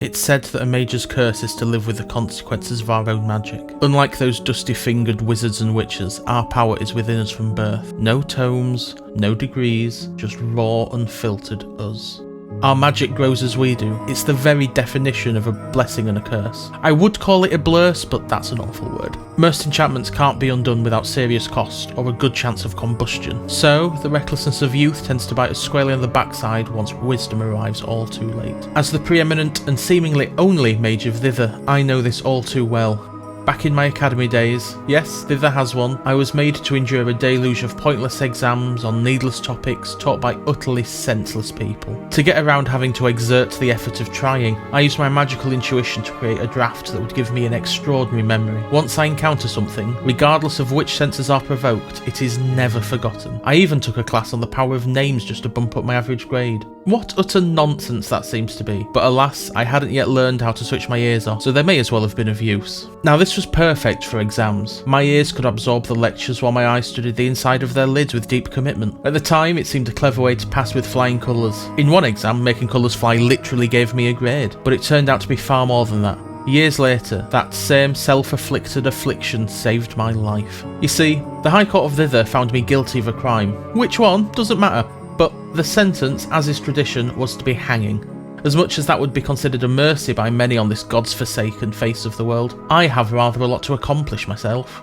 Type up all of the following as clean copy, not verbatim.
It's said that a mage's curse is to live with the consequences of our own magic. Unlike those dusty-fingered wizards and witches, our power is within us from birth. No tomes, no degrees, just raw, unfiltered us. Our magic grows as we do. It's the very definition of a blessing and a curse. I would call it a blurse, but that's an awful word. Most enchantments can't be undone without serious cost or a good chance of combustion. So, the recklessness of youth tends to bite us squarely on the backside once wisdom arrives all too late. As the preeminent and seemingly only mage of Thither, I know this all too well. Back in my academy days, yes, Thither has one, I was made to endure a deluge of pointless exams on needless topics taught by utterly senseless people. To get around having to exert the effort of trying, I used my magical intuition to create a draft that would give me an extraordinary memory. Once I encounter something, regardless of which senses are provoked, it is never forgotten. I even took a class on the power of names just to bump up my average grade. What utter nonsense that seems to be, but alas, I hadn't yet learned how to switch my ears off, so they may as well have been of use. Now this was perfect for exams. My ears could absorb the lectures while my eyes studied the inside of their lids with deep commitment. At the time, it seemed a clever way to pass with flying colours. In one exam, making colours fly literally gave me a grade, but it turned out to be far more than that. Years later, that same self-afflicted affliction saved my life. You see, the High Court of Thither found me guilty of a crime. Which one? Doesn't matter. But the sentence, as is tradition, was to be hanging. As much as that would be considered a mercy by many on this God's forsaken face of the world, I have rather a lot to accomplish myself.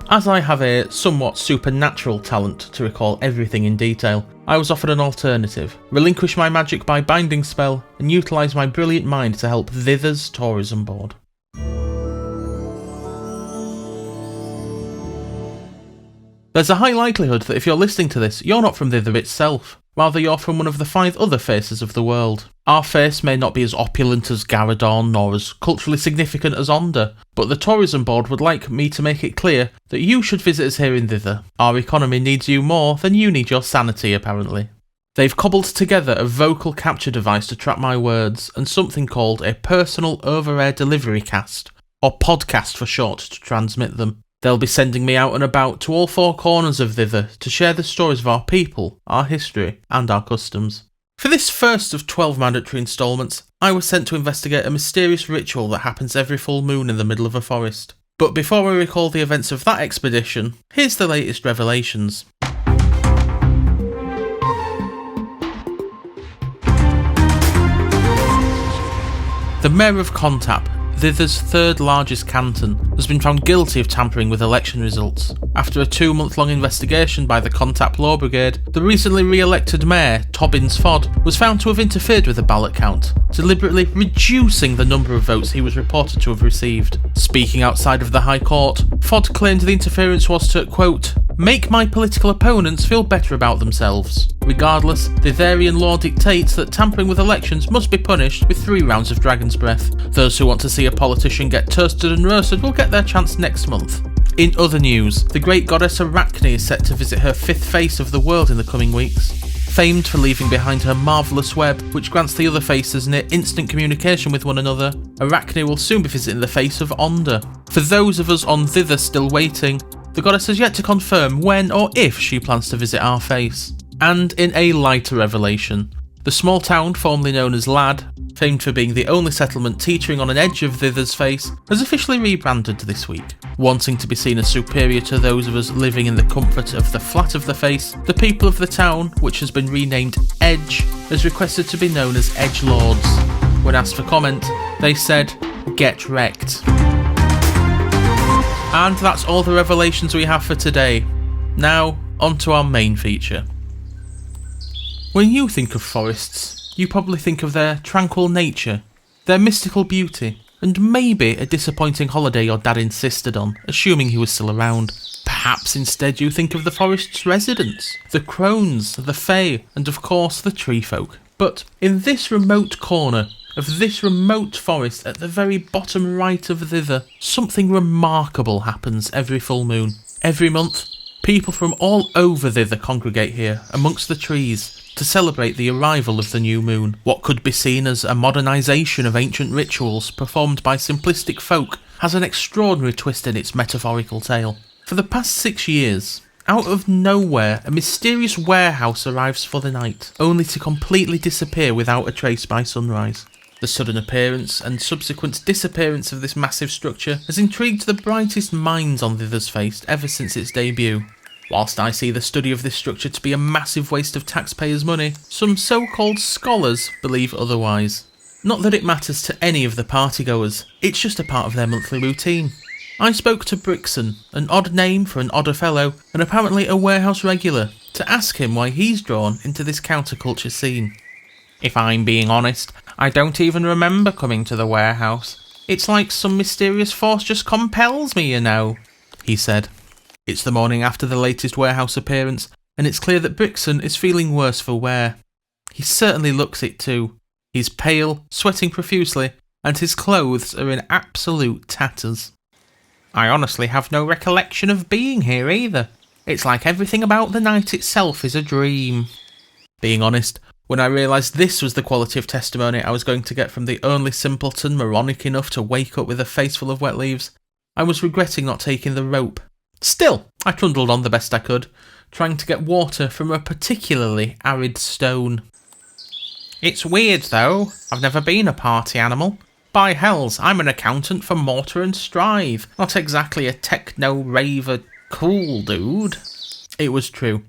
As I have a somewhat supernatural talent to recall everything in detail, I was offered an alternative: relinquish my magic by binding spell and utilise my brilliant mind to help Thither's tourism board. There's a high likelihood that if you're listening to this, you're not from Thither itself. Rather, you're from one of the 5 other faces of the world. Our face may not be as opulent as Garadon, nor as culturally significant as Onder, but the tourism board would like me to make it clear that you should visit us here in Thither. Our economy needs you more than you need your sanity, apparently. They've cobbled together a vocal capture device to track my words, and something called a personal over-air delivery cast, or podcast for short, to transmit them. They'll be sending me out and about to all 4 corners of Thither to share the stories of our people, our history, and our customs. For this first of 12 mandatory instalments, I was sent to investigate a mysterious ritual that happens every full moon in the middle of a forest. But before we recall the events of that expedition, here's the latest revelations. The Mayor of Contap, Thither's 3rd largest canton, has been found guilty of tampering with election results. After a 2-month-long investigation by the Contap Law Brigade, the recently re-elected mayor, Tobbins Fod, was found to have interfered with the ballot count, deliberately reducing the number of votes he was reported to have received. Speaking outside of the High Court, Fod claimed the interference was to, quote, make my political opponents feel better about themselves. Regardless, Thitherian law dictates that tampering with elections must be punished with 3 rounds of Dragon's Breath. Those who want to see a politician get toasted and roasted will get their chance next month. In other news, the great goddess Arachne is set to visit her 5th face of the world in the coming weeks. Famed for leaving behind her marvellous web, which grants the other faces near instant communication with one another, Arachne will soon be visiting the face of Onder. For those of us on Thither still waiting, the goddess has yet to confirm when or if she plans to visit our face. And in a lighter revelation, the small town formerly known as Lad, famed for being the only settlement teetering on an edge of Thither's face, has officially rebranded this week. Wanting to be seen as superior to those of us living in the comfort of the flat of the face, the people of the town, which has been renamed Edge, has requested to be known as Edgelords. When asked for comment, they said, "Get wrecked." And that's all the revelations we have for today. Now, on to our main feature. When you think of forests, you probably think of their tranquil nature, their mystical beauty, and maybe a disappointing holiday your dad insisted on, assuming he was still around. Perhaps instead you think of the forest's residents, the crones, the fae, and of course the tree folk. But in this remote corner of this remote forest at the very bottom right of Thither, something remarkable happens every full moon. Every month, people from all over Thither congregate here, amongst the trees, to celebrate the arrival of the new moon. What could be seen as a modernisation of ancient rituals performed by simplistic folk has an extraordinary twist in its metaphorical tale. For the past 6 years, out of nowhere, a mysterious warehouse arrives for the night, only to completely disappear without a trace by sunrise. The sudden appearance and subsequent disappearance of this massive structure has intrigued the brightest minds on Thither's face ever since its debut. Whilst I see the study of this structure to be a massive waste of taxpayers' money, some so-called scholars believe otherwise. Not that it matters to any of the partygoers, it's just a part of their monthly routine. I spoke to Brixton, an odd name for an odder fellow, and apparently a warehouse regular, to ask him why he's drawn into this counterculture scene. If I'm being honest, I don't even remember coming to the warehouse. It's like some mysterious force just compels me, you know, he said. It's the morning after the latest warehouse appearance, and it's clear that Brixton is feeling worse for wear. He certainly looks it too. He's pale, sweating profusely, and his clothes are in absolute tatters. I honestly have no recollection of being here either. It's like everything about the night itself is a dream. Being honest, when I realised this was the quality of testimony I was going to get from the only simpleton moronic enough to wake up with a face full of wet leaves, I was regretting not taking the rope. Still, I trundled on the best I could, trying to get water from a particularly arid stone. It's weird though, I've never been a party animal. By hells, I'm an accountant for mortar and strive, not exactly a techno-raver cool dude. It was true.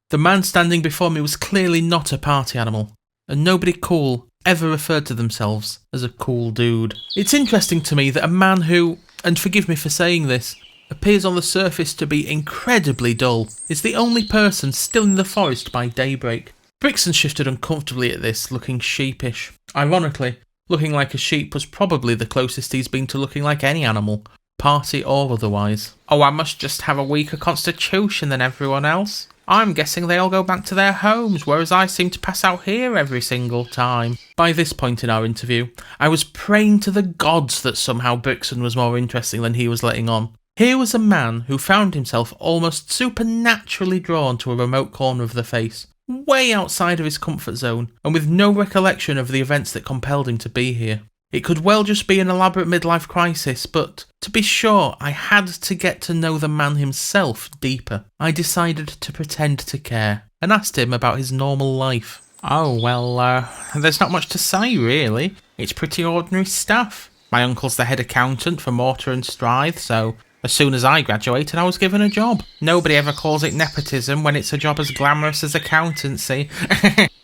The man standing before me was clearly not a party animal, and nobody cool ever referred to themselves as a cool dude. It's interesting to me that a man who, and forgive me for saying this, appears on the surface to be incredibly dull, is the only person still in the forest by daybreak. Brixton shifted uncomfortably at this, looking sheepish. Ironically, looking like a sheep was probably the closest he's been to looking like any animal, party or otherwise. Oh, I must just have a weaker constitution than everyone else. I'm guessing they all go back to their homes, whereas I seem to pass out here every single time. By this point in our interview, I was praying to the gods that somehow Brixton was more interesting than he was letting on. Here was a man who found himself almost supernaturally drawn to a remote corner of the face, way outside of his comfort zone, and with no recollection of the events that compelled him to be here. It could well just be an elaborate midlife crisis, but to be sure, I had to get to know the man himself deeper. I decided to pretend to care, and asked him about his normal life. Oh, well, there's not much to say, really. It's pretty ordinary stuff. My uncle's the head accountant for Mortar and Strive, so as soon as I graduated, I was given a job. Nobody ever calls it nepotism when it's a job as glamorous as accountancy.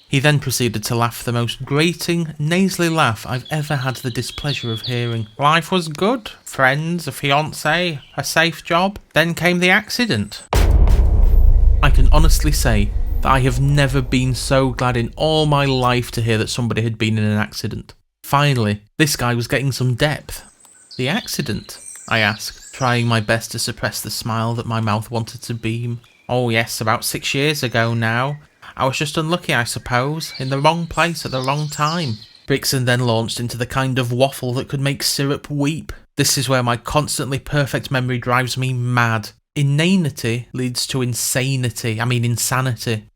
He then proceeded to laugh the most grating, nasally laugh I've ever had the displeasure of hearing. Life was good. Friends, a fiancé, a safe job. Then came the accident. I can honestly say that I have never been so glad in all my life to hear that somebody had been in an accident. Finally, this guy was getting some depth. The accident? I asked, trying my best to suppress the smile that my mouth wanted to beam. Oh yes, about 6 years ago now. I was just unlucky, I suppose, in the wrong place at the wrong time. Brixton then launched into the kind of waffle that could make syrup weep. This is where my constantly perfect memory drives me mad. Inanity leads to insanity.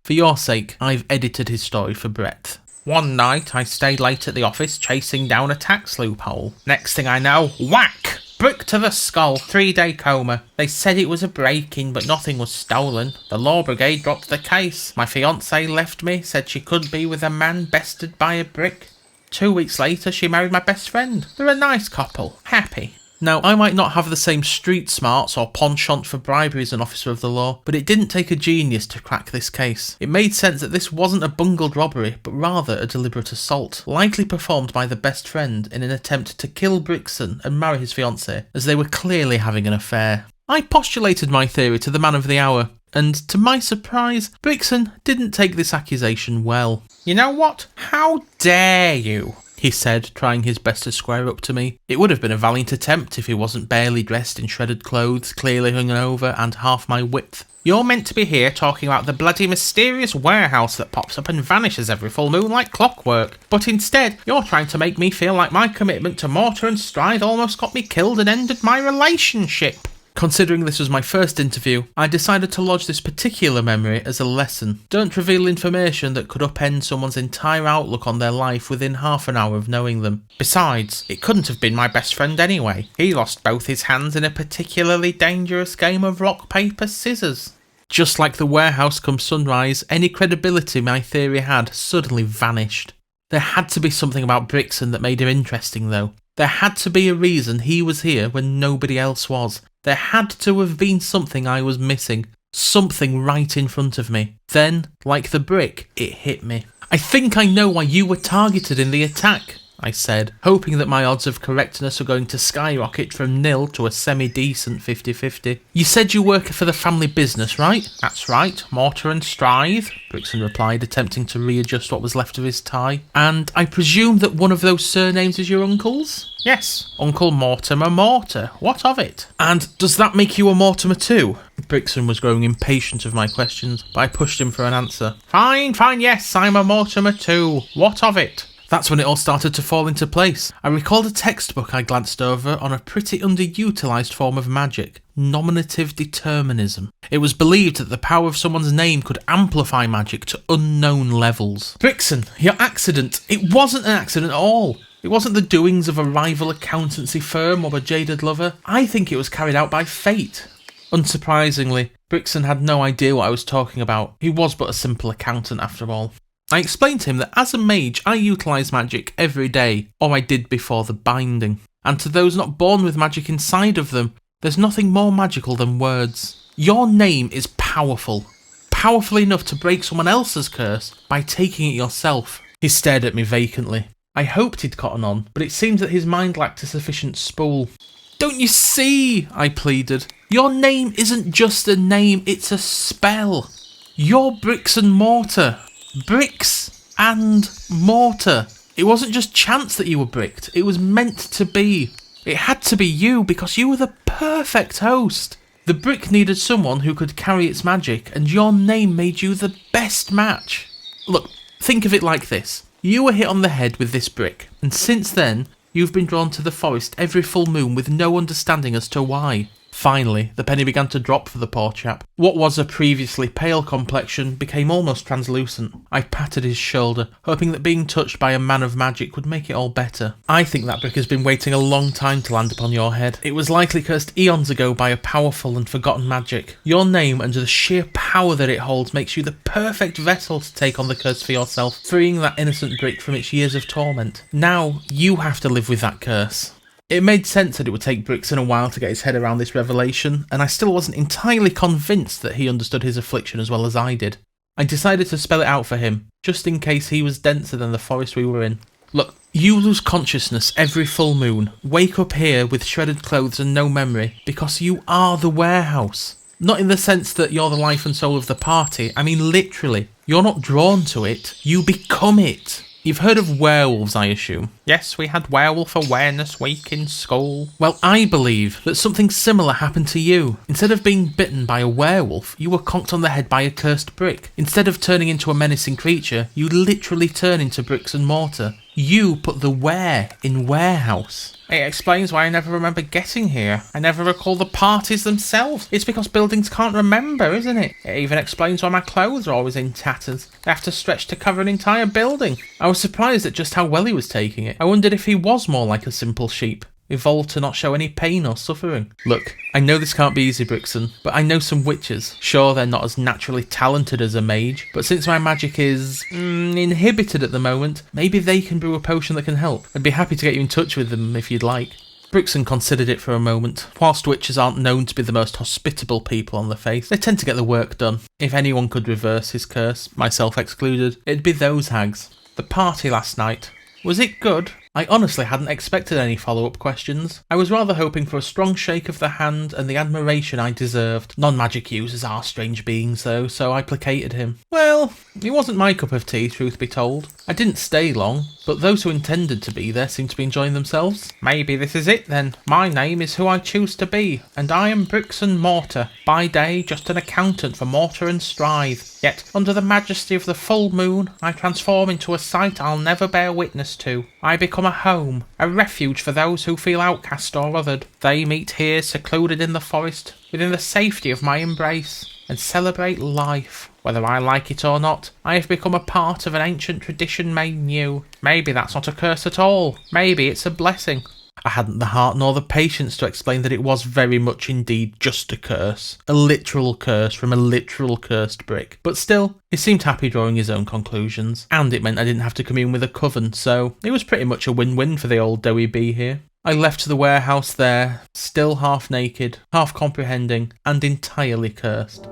For your sake, I've edited his story for breadth. One night, I stayed late at the office chasing down a tax loophole. Next thing I know, whack! Brick to the skull, 3-day coma. They said it was a break-in, but nothing was stolen. The law brigade dropped the case. My fiancée left me, said she could be with a man bested by a brick. 2 weeks later, she married my best friend. They're a nice couple. Happy. Now, I might not have the same street smarts or penchant for bribery as an officer of the law, but it didn't take a genius to crack this case. It made sense that this wasn't a bungled robbery, but rather a deliberate assault, likely performed by the best friend in an attempt to kill Brixton and marry his fiancée, as they were clearly having an affair. I postulated my theory to the man of the hour, and to my surprise, Brixton didn't take this accusation well. You know what? How dare you? He said, trying his best to square up to me. It would have been a valiant attempt if he wasn't barely dressed in shredded clothes, clearly hungover, and half my width. You're meant to be here talking about the bloody mysterious warehouse that pops up and vanishes every full moon like clockwork. But instead, you're trying to make me feel like my commitment to Mortar and Strive almost got me killed and ended my relationship. Considering this was my first interview, I decided to lodge this particular memory as a lesson. Don't reveal information that could upend someone's entire outlook on their life within half an hour of knowing them. Besides, it couldn't have been my best friend anyway. He lost both his hands in a particularly dangerous game of rock, paper, scissors. Just like the warehouse come sunrise, any credibility my theory had suddenly vanished. There had to be something about Brixton that made him interesting, though. There had to be a reason he was here when nobody else was. There had to have been something I was missing. Something right in front of me. Then, like the brick, it hit me. I think I know why you were targeted in the attack, I said, hoping that my odds of correctness were going to skyrocket from 0 to a semi-decent 50-50. You said you work for the family business, right? That's right, Mortar and Strive, Brixton replied, attempting to readjust what was left of his tie. And I presume that one of those surnames is your uncle's? Yes, Uncle Mortimer Mortar. What of it? And does that make you a Mortimer too? Brixton was growing impatient of my questions, but I pushed him for an answer. Fine, yes, I'm a Mortimer too. What of it? That's when it all started to fall into place. I recalled a textbook I glanced over on a pretty underutilised form of magic, nominative determinism. It was believed that the power of someone's name could amplify magic to unknown levels. Brixton, your accident, it wasn't an accident at all. It wasn't the doings of a rival accountancy firm or a jaded lover. I think it was carried out by fate. Unsurprisingly, Brixton had no idea what I was talking about. He was but a simple accountant after all. I explained to him that as a mage, I utilise magic every day, or I did before the binding. And to those not born with magic inside of them, there's nothing more magical than words. Your name is powerful. Powerful enough to break someone else's curse by taking it yourself. He stared at me vacantly. I hoped he'd cotton on, but it seemed that his mind lacked a sufficient spool. Don't you see? I pleaded. Your name isn't just a name, it's a spell. You're Bricks and Mortar. Bricks and mortar. It wasn't just chance that you were bricked, it was meant to be. It had to be you because you were the perfect host. The brick needed someone who could carry its magic, and your name made you the best match. Look, think of it like this. You were hit on the head with this brick, and since then, you've been drawn to the forest every full moon with no understanding as to why. Finally, the penny began to drop for the poor chap. What was a previously pale complexion became almost translucent. I patted his shoulder, hoping that being touched by a man of magic would make it all better. I think that brick has been waiting a long time to land upon your head. It was likely cursed eons ago by a powerful and forgotten magic. Your name and the sheer power that it holds makes you the perfect vessel to take on the curse for yourself, freeing that innocent brick from its years of torment. Now, you have to live with that curse. It made sense that it would take Brixton a while to get his head around this revelation, and I still wasn't entirely convinced that he understood his affliction as well as I did. I decided to spell it out for him, just in case he was denser than the forest we were in. Look, you lose consciousness every full moon, wake up here with shredded clothes and no memory, because you are the warehouse. Not in the sense that you're the life and soul of the party, I mean literally. You're not drawn to it, you become it. You've heard of werewolves, I assume? Yes, we had Werewolf Awareness Week in school. Well, I believe that something similar happened to you. Instead of being bitten by a werewolf, you were conked on the head by a cursed brick. Instead of turning into a menacing creature, you literally turn into bricks and mortar. You put the where in warehouse. It explains why I never remember getting here. I never recall the parties themselves. It's because buildings can't remember, isn't it? It even explains why my clothes are always in tatters. They have to stretch to cover an entire building. I was surprised at just how well he was taking it. I wondered if he was more like a simple sheep, evolved to not show any pain or suffering. Look, I know this can't be easy, Brixton, but I know some witches. Sure, they're not as naturally talented as a mage, but since my magic is inhibited at the moment, maybe they can brew a potion that can help. I'd be happy to get you in touch with them if you'd like. Brixton considered it for a moment. Whilst witches aren't known to be the most hospitable people on the face, they tend to get the work done. If anyone could reverse his curse, myself excluded, it'd be those hags. The party last night. Was it good? I honestly hadn't expected any follow-up questions. I was rather hoping for a strong shake of the hand and the admiration I deserved. Non-magic users are strange beings though, so I placated him. Well, it wasn't my cup of tea, truth be told. I didn't stay long, but those who intended to be there seemed to be enjoying themselves. Maybe this is it then. My name is who I choose to be, and I am Bricks and Mortar. By day, just an accountant for Mortar and Strive. Yet, under the majesty of the full moon, I transform into a sight I'll never bear witness to. I become a home, a refuge for those who feel outcast or othered. They meet here, secluded in the forest, within the safety of my embrace, and celebrate life. Whether I like it or not, I have become a part of an ancient tradition made new. Maybe that's not a curse at all. Maybe it's a blessing. I hadn't the heart nor the patience to explain that it was very much indeed just a curse. A literal curse from a literal cursed brick. But still, he seemed happy drawing his own conclusions, and it meant I didn't have to commune with a coven, so it was pretty much a win-win for the old doughy bee here. I left the warehouse there, still half naked, half comprehending, and entirely cursed.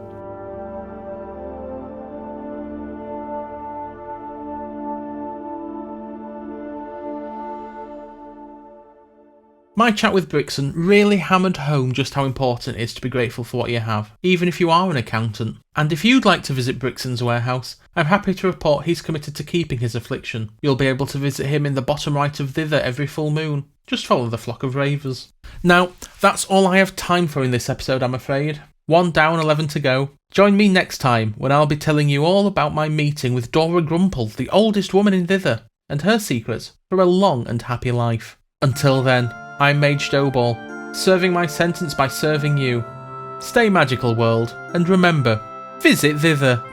My chat with Brixton really hammered home just how important it is to be grateful for what you have, even if you are an accountant. And if you'd like to visit Brixton's warehouse, I'm happy to report he's committed to keeping his affliction. You'll be able to visit him in the bottom right of Thither every full moon. Just follow the flock of ravers. Now, that's all I have time for in this episode, I'm afraid. 1 down, 11 to go. Join me next time when I'll be telling you all about my meeting with Dora Grumple, the oldest woman in Thither, and her secrets for a long and happy life. Until then, I'm Mage Doughball, serving my sentence by serving you. Stay magical, world, and remember, visit Thither.